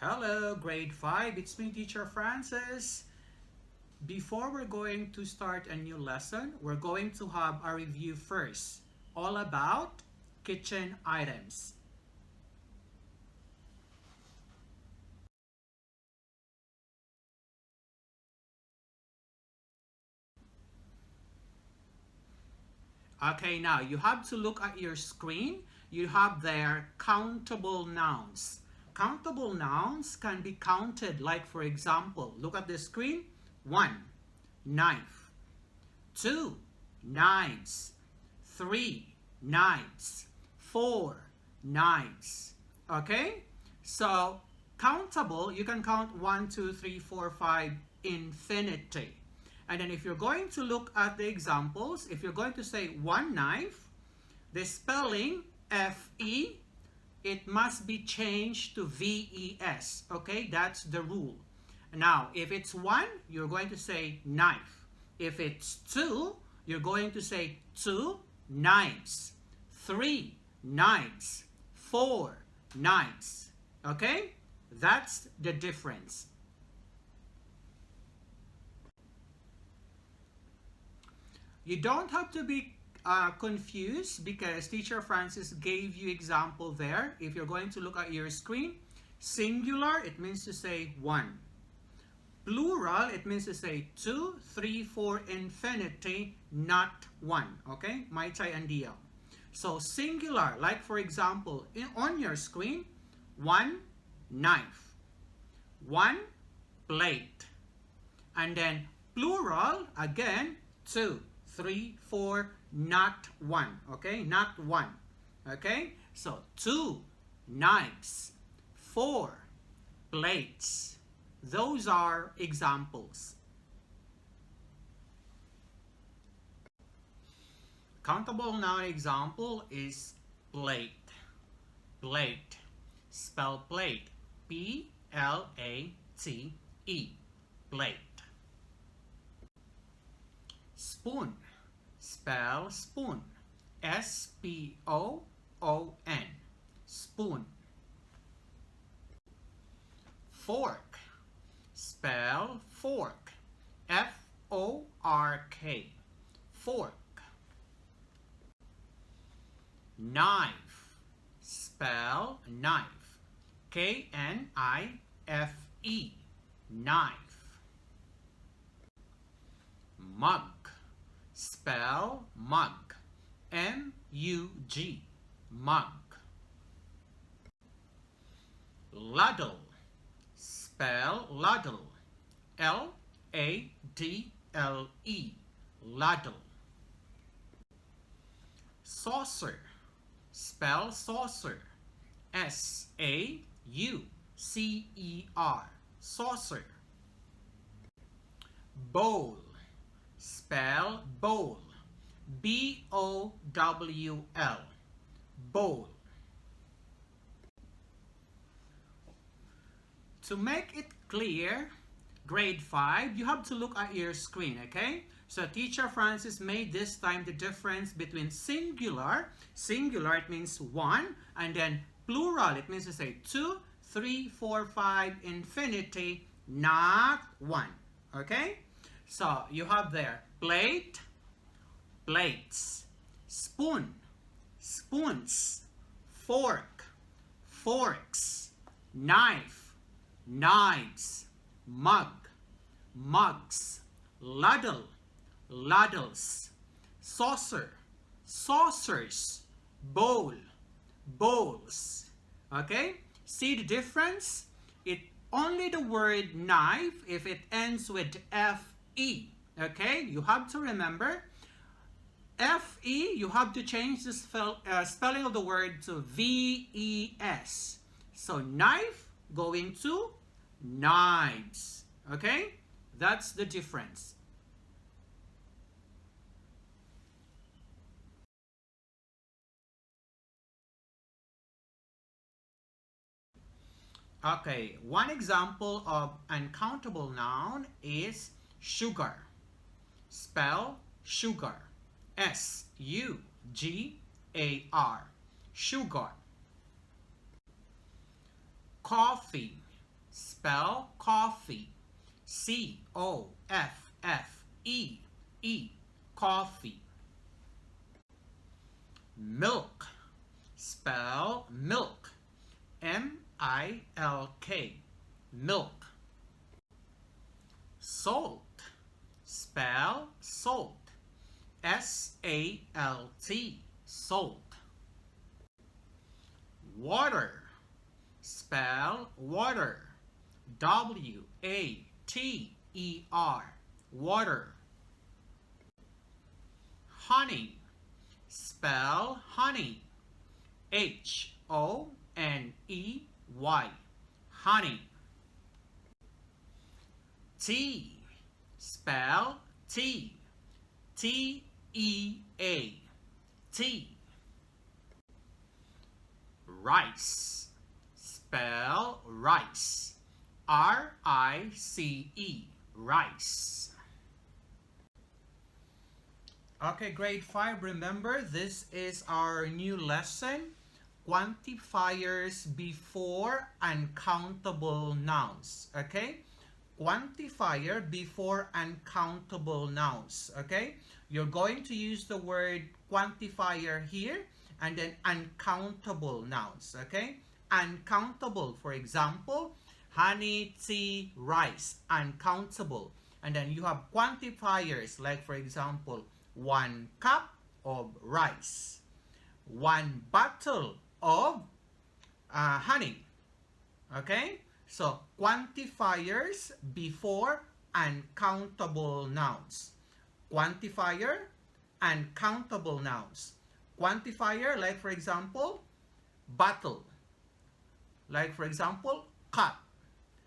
Hello, grade 5. It's me, Teacher Francis. Before we're going to start a new lesson, we're going to have a review first, all about kitchen items. Okay, now you have to look at your screen. You have there countable nouns. Countable nouns can be counted, like for example, look at the screen. 1, knife. 2, knives. 3, knives. 4, knives. Okay? So, countable, you can count 1, 2, 3, 4, 5, infinity. And then if you're going to look at the examples, if you're going to say one knife, the spelling F-E, it must be changed to V-E-S. Okay, that's the rule. Now, if it's one, you're going to say knife. If it's two, you're going to say two knives. 3 knives. 4 knives. Okay, that's the difference. You don't have to be confused because Teacher Francis gave you example there. If you're going to look at your screen, singular, it means to say one. Plural, it means to say 2, 3, 4, infinity, not one. Okay, Mai Tai and DL. So singular, like for example, on your screen, 1 knife, 1 plate. And then plural, again, 2, 3, 4, not one. Okay, not one. Okay, so 2 knives, 4 plates. Those are examples. Countable noun example is plate. Plate. Spell plate. P-L-A-T-E. Plate. Spoon. Spell spoon. S-P-O-O-N. Spoon. Fork. Spell fork. F-O-R-K. Fork. Knife. Spell knife. K-N-I-F-E. Knife. Mug. Spell mug. M-U-G. Mug. Ladle. Spell ladle. L-A-D-L-E. Ladle. Saucer. Spell saucer. S-A-U-C-E-R. Saucer. Bowl. Spell bowl. B-O-W-L. Bowl. To make it clear, grade 5, you have to look at your screen, okay? So Teacher Francis made this time the difference between singular. Singular, it means one. And then plural, it means to say 2, 3, 4, 5, infinity, not one. Okay? So you have there plate, plates, spoon, spoons, fork, forks, knife, knives, mug, mugs, ladle, ladles, saucer, saucers, bowl, bowls. Okay? See the difference? It only the word knife if it ends with F-E. Okay? You have to remember F-E, you have to change the spelling of the word to V-E-S. So knife going to knives. Okay? That's the difference. Okay, one example of uncountable noun is sugar. Spell sugar. S-U-G-A-R. Sugar. Coffee. Spell coffee. C-O-F-F-E-E. Coffee. Milk. Spell milk. M-I-L-K. Milk. Salt. Spell salt. S-A-L-T. Salt. Water. Spell water. W-A-T-E-R. Water. Honey. Spell honey. H-O-N-E-Y. Honey. Tea. Spell tea. T-E-A. Tea. Rice. Spell rice. R-I-C-E. Rice. Okay, grade 5, remember this is our new lesson, quantifiers before uncountable nouns, okay? Quantifier before uncountable nouns, okay? You're going to use the word quantifier here and then uncountable nouns, okay? Uncountable, for example, honey, tea, rice, uncountable. And then you have quantifiers like, for example, 1 cup of rice, 1 bottle of honey, okay? So, quantifiers before uncountable nouns. Quantifier, uncountable nouns. Quantifier, like for example, bottle. Like for example, cup.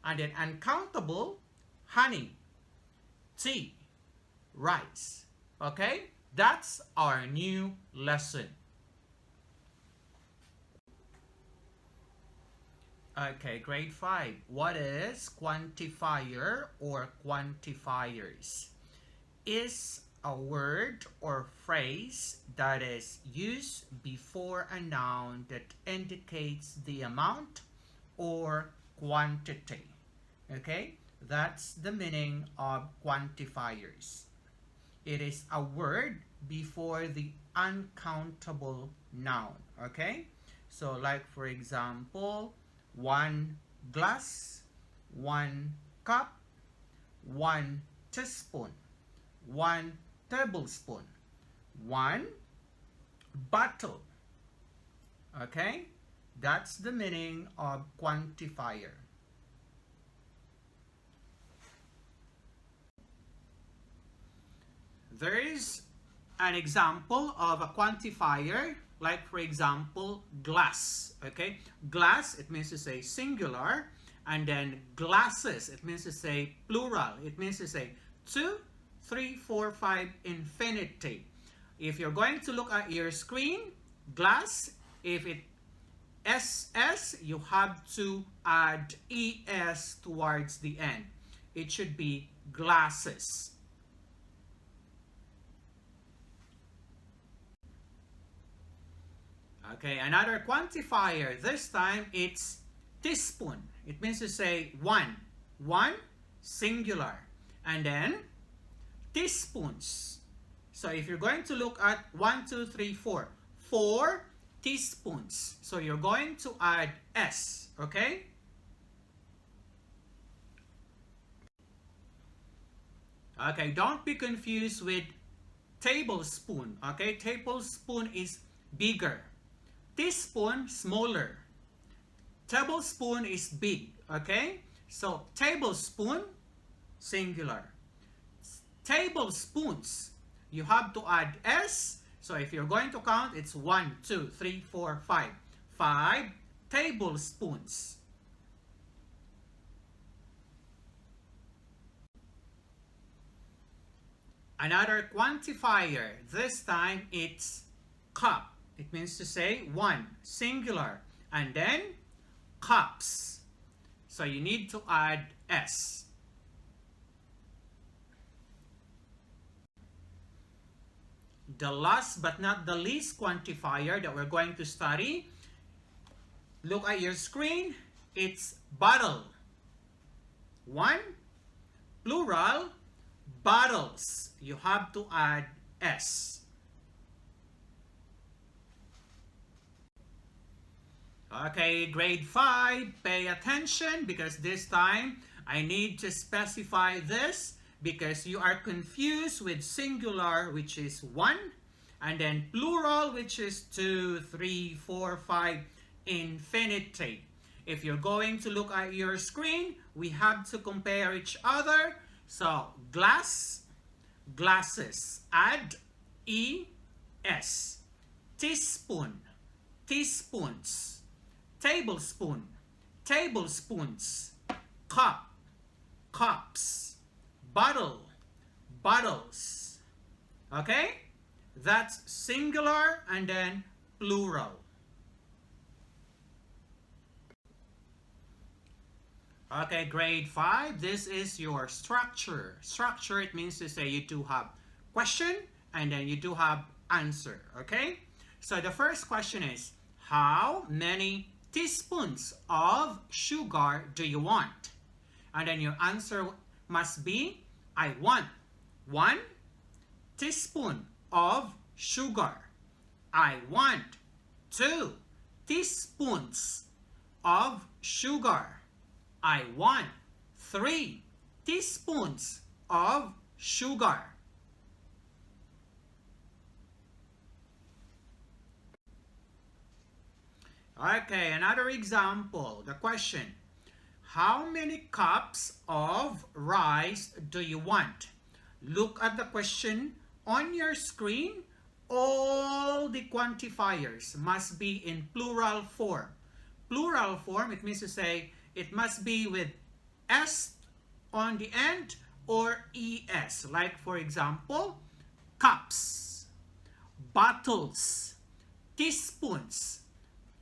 And then uncountable, honey, tea, rice. Okay? That's our new lesson. Okay, grade 5. What is quantifier or quantifiers? Is a word or phrase that is used before a noun that indicates the amount or quantity. Okay? That's the meaning of quantifiers. It is a word before the uncountable noun. Okay? So like for example, 1 glass, 1 cup, 1 teaspoon, 1 tablespoon, 1 bottle. Okay? That's the meaning of quantifier. There is an example of a quantifier, like for example, glass. Okay? Glass, it means to say singular, and then glasses, it means to say plural. It means to say 2, 3, 4, 5, infinity. If you're going to look at your screen, glass, if it SS, you have to add ES towards the end. It should be glasses. Okay, another quantifier. This time it's teaspoon. It means to say 1. 1, singular. And then teaspoons. So if you're going to look at 1, 2, 3, 4. 4 teaspoons. So you're going to add S. Okay? Okay, don't be confused with tablespoon. Okay, tablespoon is bigger. Teaspoon, smaller. Tablespoon is big. Okay? So, tablespoon, singular. Tablespoons, you have to add S. So, if you're going to count, it's 1, 2, 3, 4, 5. 5 tablespoons. Another quantifier. This time, it's cup. It means to say 1, singular, and then cups. So you need to add S. The last but not the least quantifier that we're going to study, look at your screen, it's bottle. 1. Plural, bottles. You have to add S. Okay, grade 5, pay attention because this time I need to specify this because you are confused with singular, which is 1, and then plural, which is 2, 3, 4, 5, infinity. If you're going to look at your screen, we have to compare each other. So, glass, glasses, add ES. Teaspoon, teaspoons. Tablespoon, tablespoons. Cup, cups. Bottle, bottles. Okay? That's singular and then plural. Okay, grade 5, this is your structure. Structure, it means to say you do have question and then you do have answer, okay? So the first question is, how many teaspoons of sugar do you want? And then your answer must be, I want 1 teaspoon of sugar. I want 2 teaspoons of sugar. I want 3 teaspoons of sugar. Okay, another example. The question, how many cups of rice do you want? Look at the question on your screen. All the quantifiers must be in plural form. Plural form, it means to say it must be with S on the end or ES. Like for example, cups, bottles, teaspoons,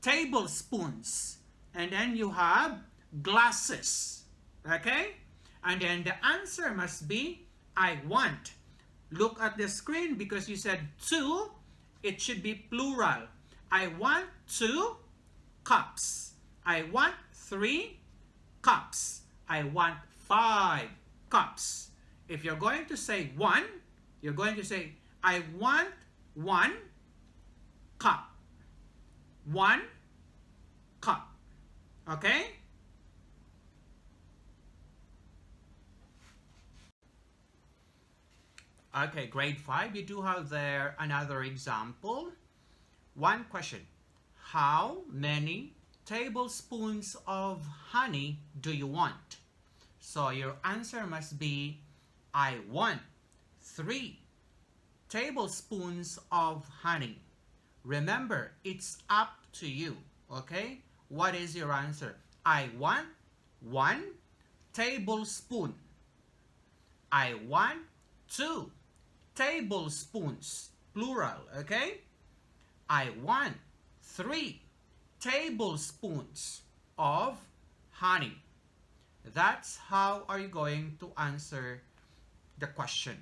tablespoons, and then you have glasses. Okay? And then the answer must be, I want. Look at the screen because you said 2, it should be plural. I want 2 cups. I want 3 cups. I want 5 cups. If you're going to say 1, you're going to say, I want 1 cup. 1 cup. Okay? Okay, grade 5, you do have there another example. One question. How many tablespoons of honey do you want? So your answer must be, I want 3 tablespoons of honey. Remember, it's up to you, okay? What is your answer? I want 1 tablespoon. I want 2 tablespoons, plural, okay? I want 3 tablespoons of honey. That's how are you going to answer the question.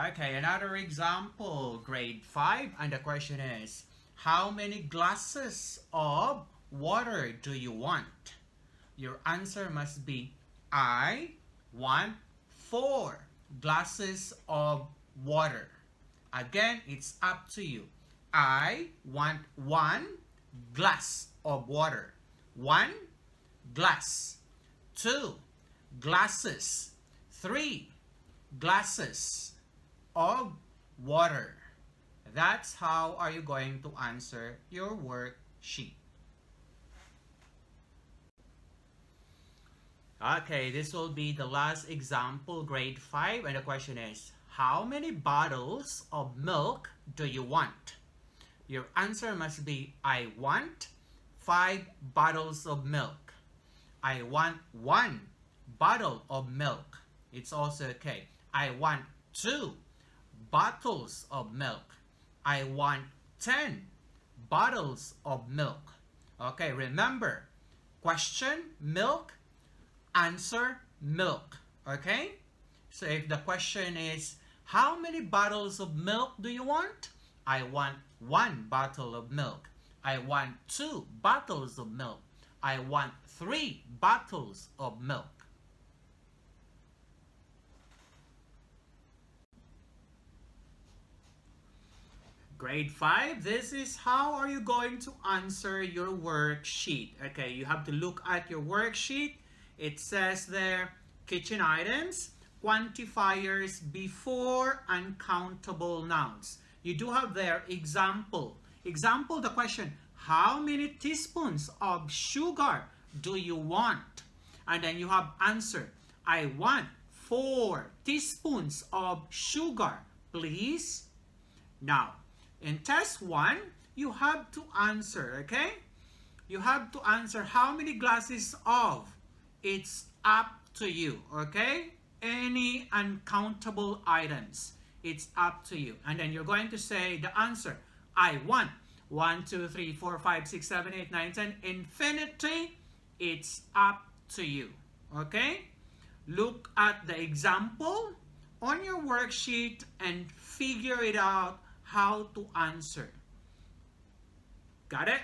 Okay, another example, grade 5, and the question is, how many glasses of water do you want? Your answer must be, I want 4 glasses of water. Again, it's up to you. I want 1 glass of water. 1 glass. 2 glasses. 3 glasses of water. That's how are you going to answer your worksheet. Okay, this will be the last example, grade 5, and the question is, how many bottles of milk do you want? Your answer must be, I want 5 bottles of milk. I want 1 bottle of milk. It's also okay. I want 2 bottles of milk. I want 10 bottles of milk. Okay, remember, question, milk, answer, milk. Okay? So if the question is, how many bottles of milk do you want? I want 1 bottle of milk. I want 2 bottles of milk. I want 3 bottles of milk. Grade 5, this is how are you going to answer your worksheet. Okay, you have to look at your worksheet. It says there, kitchen items, quantifiers before uncountable nouns. You do have there example. Example, the question, how many teaspoons of sugar do you want? And then you have answer, I want 4 teaspoons of sugar, please. Now, in test 1, you have to answer, okay? You have to answer how many glasses of. It's up to you, okay? Any uncountable items. It's up to you. And then you're going to say the answer. I want 1, 2, 3, 4, 5, 6, 7, 8, 9, 10. Infinity. It's up to you, okay? Look at the example on your worksheet and figure it out how to answer. Got it?